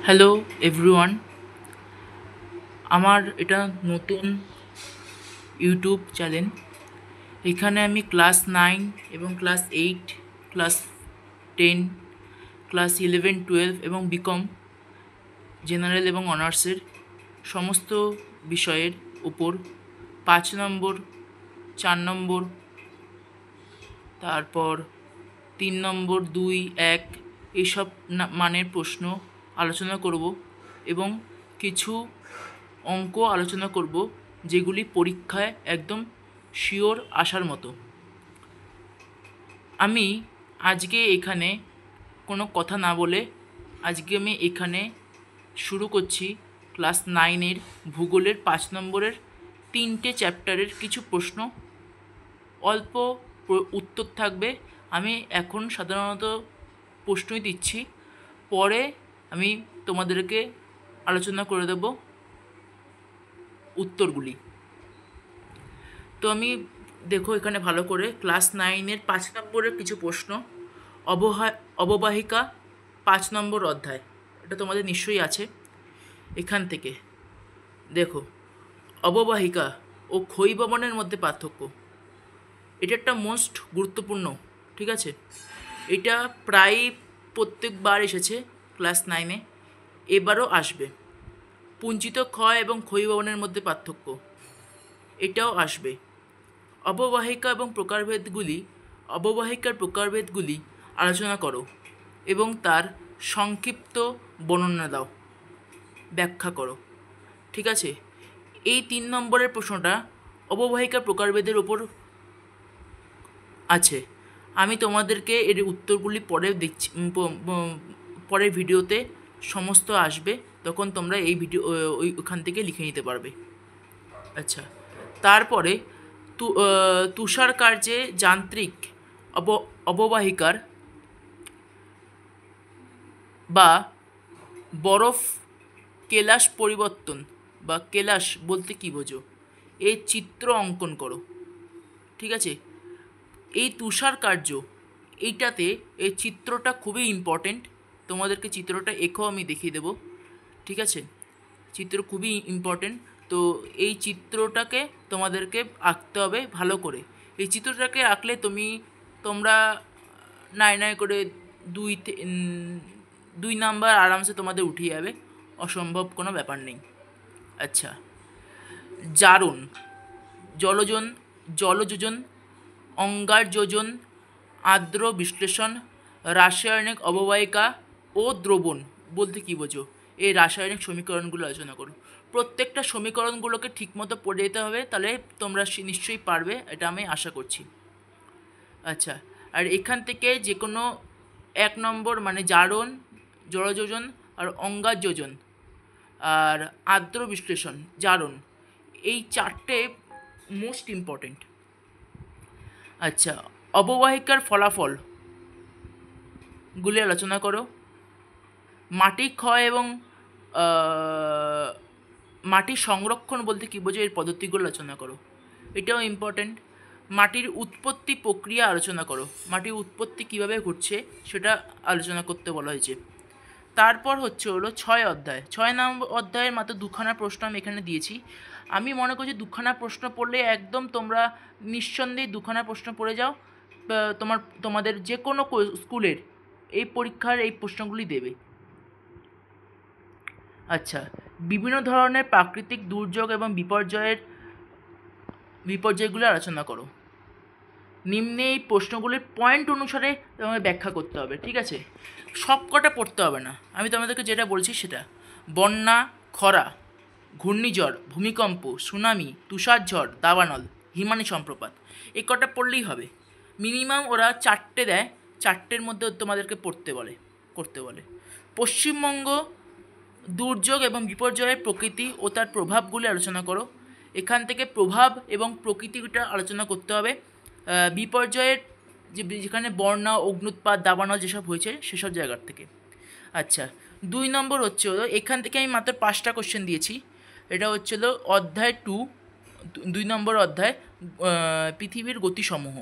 Hello everyone, আমার এটা নতুন ইউটিউব চ্যানেল। এখানে আমি ক্লাস 9 এবং ক্লাস 8, ক্লাস 10, ক্লাস 11, 12 এবং বিকম জেনারেল এবং অনার্সের সমস্ত বিষয়ের উপর 5 নম্বর, 4 নম্বর, তারপর 3 নম্বর, 2, 1 এইসব মানের প্রশ্ন আলোচনা করব এবং কিছু অঙ্ক আলোচনা করব যেগুলি পরীক্ষায় একদম শিওর আসার মতো। আমি আজকে এখানে কোনো কথা না বলে আজকে আমি এখানে শুরু করছি ক্লাস 9-এর ভূগোলের 5 নম্বরের 3টে চ্যাপ্টারের কিছু প্রশ্ন। অল্প উত্তর থাকবে। আমি এখন সাধারণত প্রশ্নই দিচ্ছি, পরে আমি তোমাদেরকে আলোচনা করে দেব উত্তরগুলি। তো আমি দেখো এখানে ভালো করে ক্লাস 9-এর 5 নম্বরের কিছু প্রশ্ন। অববাহিকা 5 নম্বর অধ্যায়, এটা তোমাদের নিশ্চয়ই আছে। এখান থেকে দেখো, অববাহিকা ও ক্ষয়িভবনের মধ্যে পার্থক্য। এটা একটা মোস্ট গুরুত্বপূর্ণ, ঠিক আছে? এটা প্রায় প্রত্যেকবার এসেছে ক্লাস 9-এ, এবারও আসবে। পুঞ্জিত ক্ষয় এবং ক্ষয়িভবনের মধ্যে পার্থক্য, এটাও আসবে। অববাহিকা এবং অববাহিকার প্রকারভেদগুলি আলোচনা করো এবং তার সংক্ষিপ্ত বর্ণনা দাও, ব্যাখ্যা করো, ঠিক আছে? এই 3 নম্বরের প্রশ্নটা অববাহিকার প্রকারভেদের ওপর আছে। আমি তোমাদেরকে এর উত্তরগুলি পরে দিচ্ছি, পরের ভিডিওতে সমস্ত আসবে, তখন তোমরা এই ভিডিও ওইখান থেকে লিখে নিতে পারবে। আচ্ছা, তারপরে তুষার কার্যে যান্ত্রিক অববাহিকার বা বরফ কেলাস পরিবর্তন বা কেলাস বলতে কী বোঝো, এই চিত্র অঙ্কন করো, ঠিক আছে? এই তুষার কার্য, এইটাতে এই চিত্রটা খুবই ইম্পর্টেন্ট। তোমাদেরকে চিত্রটা এঁকেও আমি দেখিয়ে দেবো, ঠিক আছে? চিত্র খুবই ইম্পর্টেন্ট। তো এই চিত্রটাকে তোমাদেরকে আঁকতে হবে ভালো করে। এই চিত্রটাকে আঁকলে তোমরা নাই করে 2 নাম্বার আরামসে তোমাদের উঠে যাবে, অসম্ভব কোনো ব্যাপার নেই। আচ্ছা, জারণ, জলযোজন, জলযোজন, অঙ্গার যোজন, আর্দ্র বিশ্লেষণ, রাসায়নিক অববাহিকা ও দ্রবণ বলতে কী বোঝো, এই রাসায়নিক সমীকরণগুলো আলোচনা করো। প্রত্যেকটা সমীকরণগুলোকে ঠিকমতো পড়ে যেতে হবে, তাহলে তোমরা নিশ্চয়ই পারবে, এটা আমি আশা করছি। আচ্ছা, আর এখান থেকে যে কোনো 1 নম্বর মানে জারণ, জলযোজন আর অঙ্গার যোজন আর আর্দ্র বিশ্লেষণ, জারণ, এই 4টে মোস্ট ইম্পর্টেন্ট। আচ্ছা, অববাহিকার ফলাফলগুলি আলোচনা করো। মাটি ক্ষয় এবং মাটির সংরক্ষণ বলতে কী বোঝো, এর পদ্ধতিগুলো আলোচনা করো, এটাও ইম্পর্টেন্ট। মাটির উৎপত্তি প্রক্রিয়া আলোচনা করো, মাটির উৎপত্তি কীভাবে ঘটছে সেটা আলোচনা করতে বলা হয়েছে। তারপর হলো 6 অধ্যায়। 6 নম্বর অধ্যায়ের মাত্র 2খানা প্রশ্ন আমি এখানে দিয়েছি। আমি মনে করছি 2খানা প্রশ্ন পড়লে একদম তোমরা নিঃসন্দেহে 2খানা প্রশ্ন পড়ে যাও, তোমাদের যে কোনো স্কুলের এই পরীক্ষার এই প্রশ্নগুলি দেবে। আচ্ছা, বিভিন্ন ধরনের প্রাকৃতিক দুর্যোগ এবং বিপর্যয়গুলো আলোচনা করো। নিম্নে এই প্রশ্নগুলির পয়েন্ট অনুসারে তোমাকে ব্যাখ্যা করতে হবে, ঠিক আছে? সব কটা পড়তে হবে না, আমি তোমাদেরকে যেটা বলছি সেটা। বন্যা, খরা, ঘূর্ণিঝড়, ভূমিকম্প, সুনামি, তুষারঝড়, দাবানল, হিমানি সম্প্রপাত, এই কটা পড়লেই হবে। মিনিমাম ওরা 4টে দেয়, 4টের মধ্যে তোমাদেরকে করতে বলে। পশ্চিমবঙ্গ দুর্যোগ এবং বিপর্যয়ের প্রকৃতি ও তার প্রভাবগুলি আলোচনা করো। এখান থেকে প্রভাব এবং প্রকৃতিটা আলোচনা করতে হবে। বিপর্যয়ের যেখানে বন্যা, অগ্ন্যুৎপাত, দাবানল যেসব হয়েছে সেসব জায়গার থেকে। আচ্ছা, 2 নম্বর হলো এখান থেকে আমি মাত্র 5টা কোশ্চেন দিয়েছি। এটা হলো অধ্যায় 2 নম্বর অধ্যায়, পৃথিবীর গতিসমূহ।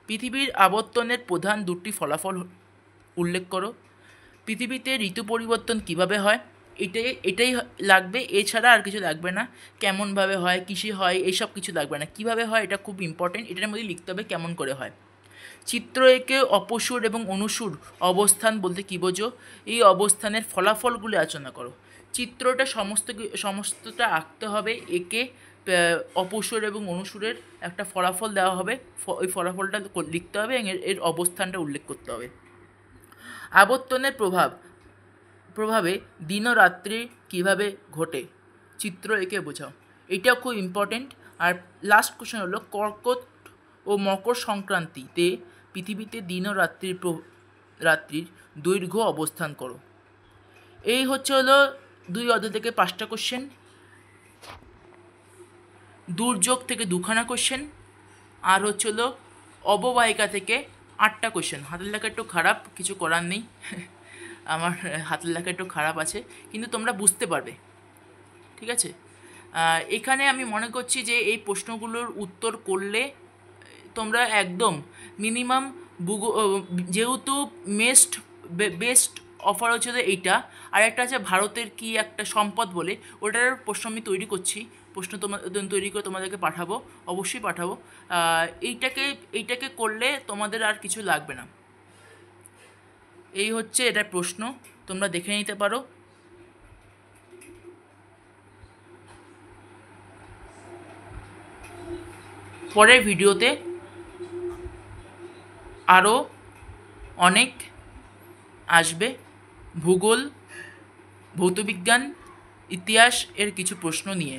পৃথিবীর আবর্তনের প্রধান 2টি ফলাফল উল্লেখ করো। পৃথিবীতে ঋতু পরিবর্তন কিভাবে হয়, এটাই লাগবে, এছাড়া আর কিছু লাগবে না। কেমনভাবে হয়, কিসে হয়, এইসব কিছু লাগবে না, কিভাবে হয় এটা খুব ইম্পর্টেন্ট। এটার মধ্যে লিখতে হবে কেমন করে হয়। চিত্র এঁকে অপসুর এবং অনুসুর অবস্থান বলতে কী বোঝো, এই অবস্থানের ফলাফলগুলি আলোচনা করো। চিত্রটা সমস্তটা আঁকতে হবে, এঁকে অপসুর এবং অনুসুরের একটা ফলাফল দেওয়া হবে, ওই ফলাফলটা লিখতে হবে এবং এর অবস্থানটা উল্লেখ করতে হবে। আবর্তনের প্রভাবে দিন ও রাত্রি কীভাবে ঘটে, চিত্র এঁকে বোঝাও। এটাও খুব ইম্পর্টেন্ট। আর লাস্ট কোশ্চেন হলো কর্কট ও মকর সংক্রান্তিতে পৃথিবীতে দিন ও রাত্রির দৈর্ঘ্য অবস্থান করো। এই হলো 2 অধ্যায় থেকে 5টা কোশ্চেন, দুর্যোগ থেকে 2খানা কোশ্চেন, আর হলো অববাহিকা থেকে 8টা কোশ্চেন। হাতের লেখা একটু খারাপ, কিছু করার নেই, আমার হাতের লেখা একটু খারাপ আছে, কিন্তু তোমরা বুঝতে পারবে, ঠিক আছে। এখানে আমি মনে করছি যে এই প্রশ্নগুলোর উত্তর করলে তোমরা একদম মিনিমাম যেহেতু বেস্ট অফার হচ্ছে এইটা, আর একটা আছে ভারতের কি একটা সম্পদ বলে, ওটার প্রশ্ন আমি তৈরি করছি, প্রশ্ন তৈরি করে তোমাদেরকে পাঠাবো, অবশ্যই পাঠাবো। এইটাকে করলে তোমাদের আর কিছু লাগবে না। এই হচ্ছে এটার প্রশ্ন, তোমরা দেখে নিতে পারো। পরের ভিডিওতে আরও অনেক আসবে, ভূগোল, ভৌতবিজ্ঞান, ইতিহাস এর কিছু প্রশ্ন নিয়ে।